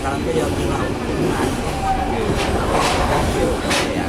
sekarang tuh ya bunga hubungan. Ya.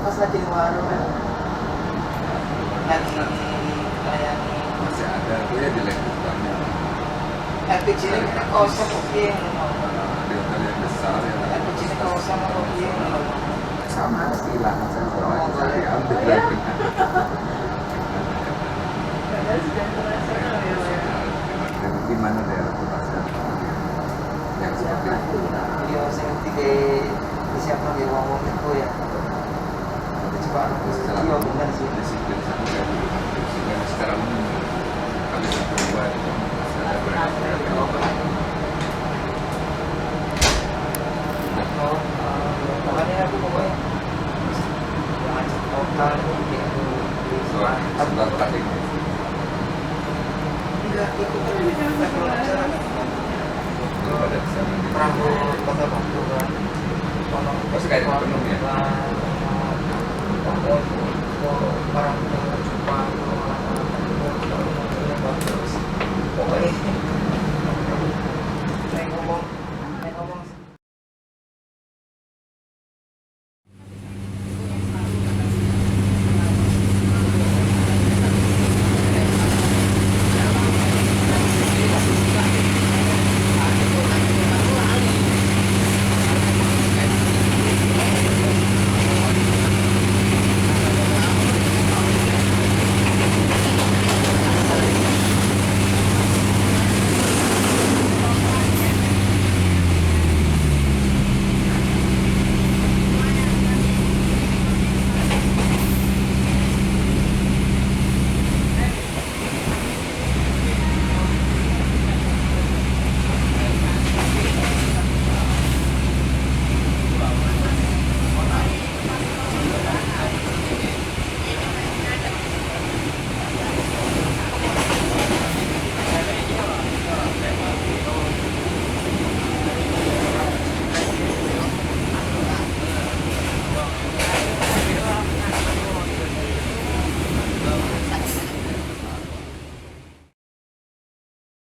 Pas lagi di warung lagi masih ada tuh ya di Lekutanya LPG ini kan kosong mungkin di hotel yang besar ya LPG ini kosong mungkin sama kehilangan sensor itu saya diambil di mana daerah kota yang seperti itu video saya disiapkan di ruang itu ya coba iya benar sih disiplin sampai sehingga secara umum kami berdua sudah makanya aku pokoknya ngajak total itu sebelah tadi enggak ikut acara pada sana perahu kota Batu kan pas kayak penuh ya orang